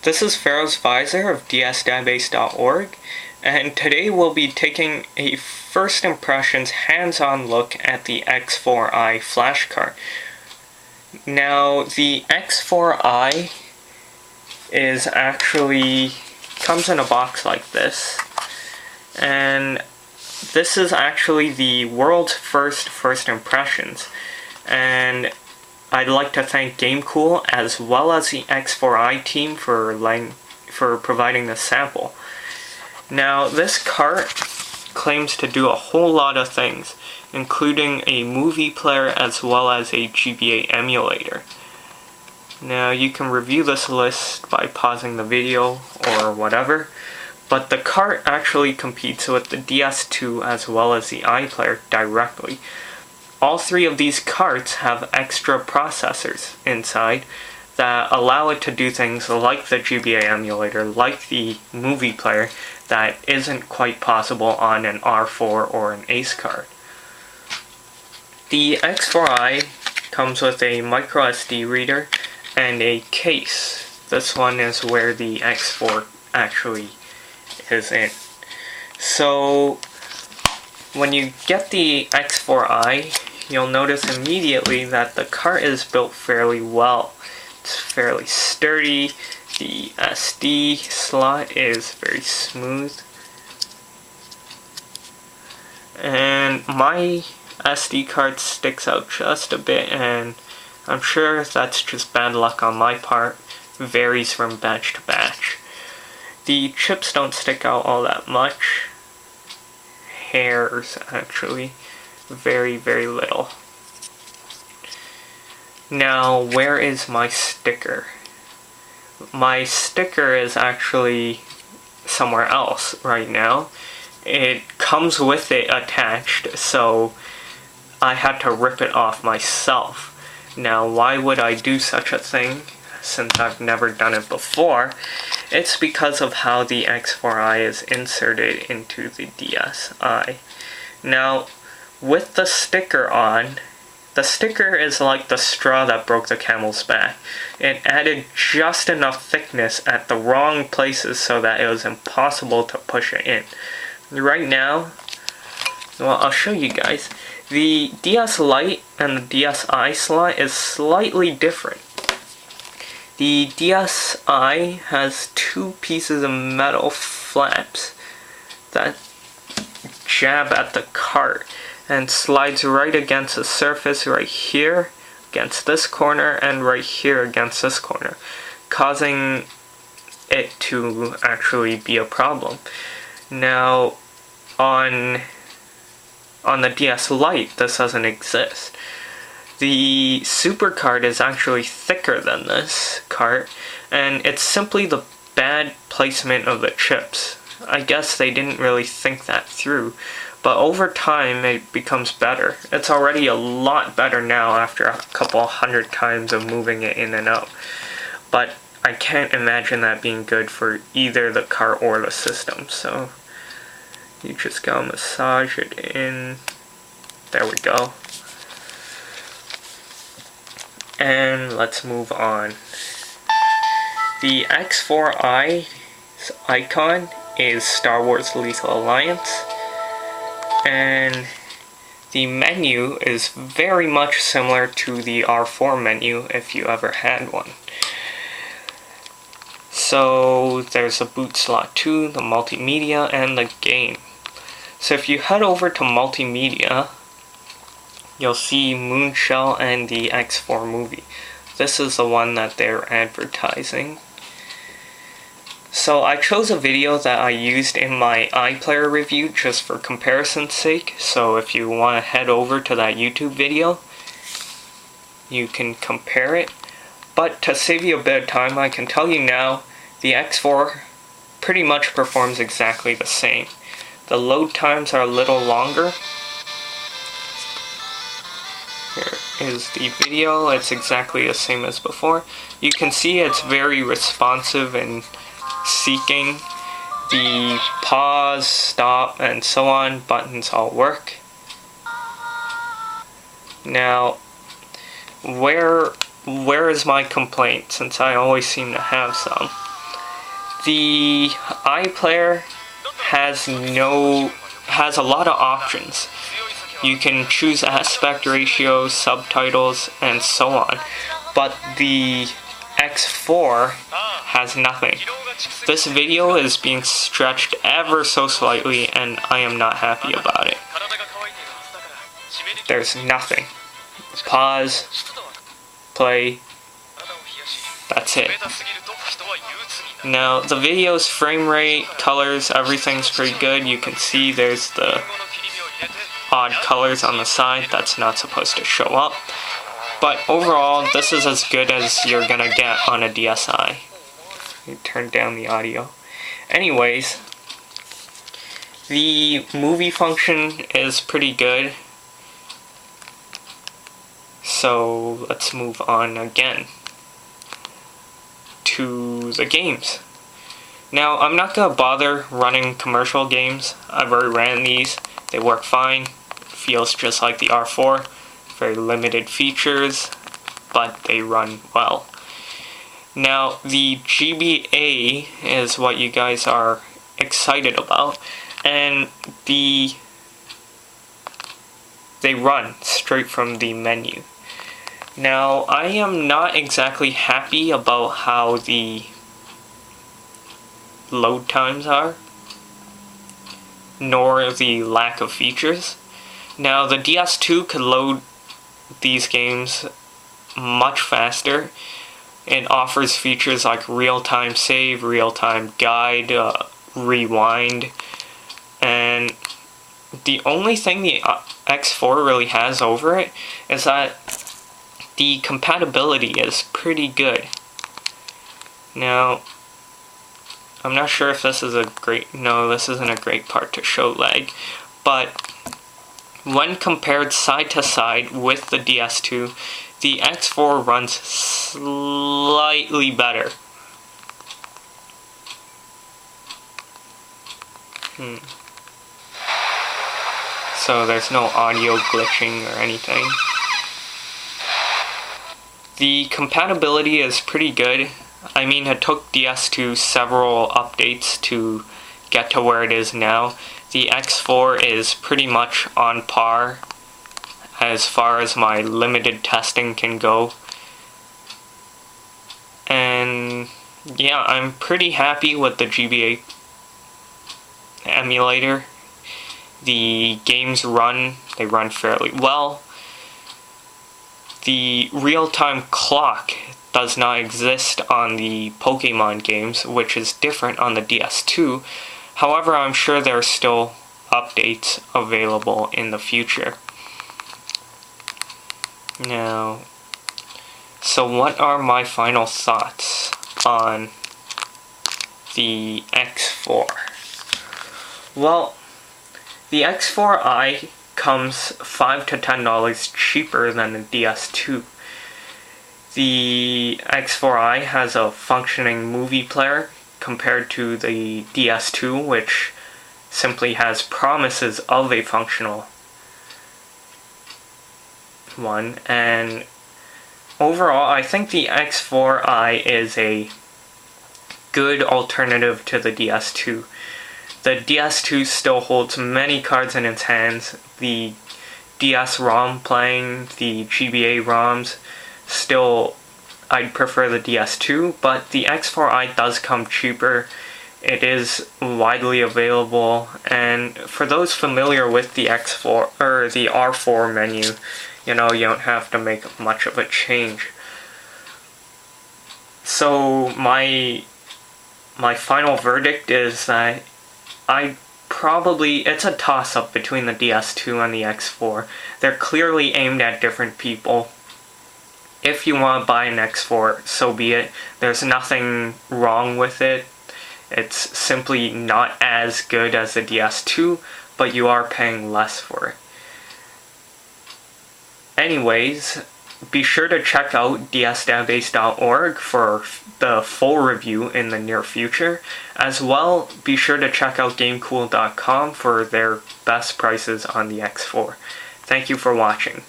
This is Pharaoh's Visor of DSDatabase.org, and today we'll be taking a first impressions hands-on look at the X4i flash card. Now, the X4i is actually comes in a box like this, and this is actually the world's first impressions, and I'd like to thank GameCool as well as the X4i team for providing the sample. Now, this cart claims to do a whole lot of things, including a movie player as well as a GBA emulator. Now, you can review this list by pausing the video or whatever, but the cart actually competes with the DS2 as well as the iPlayer directly. All three of these carts have extra processors inside that allow it to do things like the GBA emulator, like the movie player, that isn't quite possible on an R4 or an ACE card. The X4i comes with a microSD reader and a case. This one is where the X4 actually is in. So when you get the X4i, you'll notice immediately that the cart is built fairly well. It's fairly sturdy. The SD slot is very smooth. And my SD card sticks out just a bit, and I'm sure that's just bad luck on my part. Varies from batch to batch. The chips don't stick out all that much. Hairs, actually. Very, very little. Now, where is my sticker? My sticker is actually somewhere else right now. It comes with it attached, so I had to rip it off myself. Now, why would I do such a thing, since I've never done it before? It's because of how the X4i is inserted into the DSi. Now, with the sticker on, the sticker is like the straw that broke the camel's back. It added just enough thickness at the wrong places so that it was impossible to push it in. Right now, well, I'll show you guys. The DS Lite and the DSi slot is slightly different. The DSi has two pieces of metal flaps that jab at the cart and slides right against the surface right here against this corner and right here against this corner, causing it to actually be a problem. Now, on the DS Lite, this doesn't exist. The Super card is actually thicker than this cart, and it's simply the bad placement of the chips. I guess they didn't really think that through, but over time it becomes better. It's already a lot better now after a couple hundred times of moving it in and out, but I can't imagine that being good for either the cart or the system. So you just gotta massage it in. There we go. And let's move on. The X4i's icon is Star Wars Lethal Alliance, and the menu is very much similar to the R4 menu if you ever had one. So there's a boot slot 2, the multimedia, and the game. So if you head over to multimedia, you'll see Moonshell and the X4 movie. This is the one that they're advertising. So I chose a video that I used in my iPlayer review just for comparison's sake. So if you want to head over to that YouTube video, you can compare it. But to save you a bit of time, I can tell you now, the X4 pretty much performs exactly the same. The load times are a little longer. Here is the video. It's exactly the same as before. You can see it's very responsive and seeking. The pause, stop, and so on buttons all work. Now, where is my complaint, since I always seem to have some? The iPlayer has a lot of options. You can choose aspect ratio, subtitles, and so on. But the X4 has nothing. This video is being stretched ever so slightly, and I am not happy about it. There's nothing. Pause, play, that's it. Now, the video's frame rate, colors, everything's pretty good. You can see there's the odd colors on the side that's not supposed to show up. But overall, this is as good as you're gonna get on a DSi. Turn down the audio. Anyways, the movie function is pretty good. So let's move on again to the games. Now, I'm not gonna bother running commercial games. I've already ran these. They work fine. Feels just like the R4. Very limited features, but they run well. Now, the GBA is what you guys are excited about, and they run straight from the menu. Now, I am not exactly happy about how the load times are, nor the lack of features. Now, the DS2 could load these games much faster. It offers features like real-time save, real-time guide, rewind, and the only thing the X4 really has over it is that the compatibility is pretty good. Now, I'm not sure if this is this isn't a great part to show lag, but when compared side to side with the DS2, the X4 runs slightly better. So there's no audio glitching or anything. The compatibility is pretty good. I mean, it took DS2 several updates to get to where it is now. The X4 is pretty much on par as far as my limited testing can go. And yeah, I'm pretty happy with the GBA emulator. The games run fairly well. The real-time clock does not exist on the Pokemon games, which is different on the DS2. However, I'm sure there are still updates available in the future. Now, so what are my final thoughts on the X4? Well, the X4i comes $5 to $10 cheaper than the DS2. The X4i has a functioning movie player compared to the DS2, which simply has promises of a functional one. And overall, I think the X4i is a good alternative to the DS2. The DS2 still holds many cards in its hands. The DS ROM playing, the GBA ROMs, still I'd prefer the DS2, but the X4i does come cheaper. It is widely available, and for those familiar with the X4 or the R4 menu, you don't have to make much of a change. So my final verdict is that it's a toss-up between the DS2 and the X4. They're clearly aimed at different people. If you want to buy an X4, so be it. There's nothing wrong with it. It's simply not as good as the DS2, but you are paying less for it. Anyways, be sure to check out DSDatabase.org for the full review in the near future. As well, be sure to check out GameCool.com for their best prices on the X4. Thank you for watching.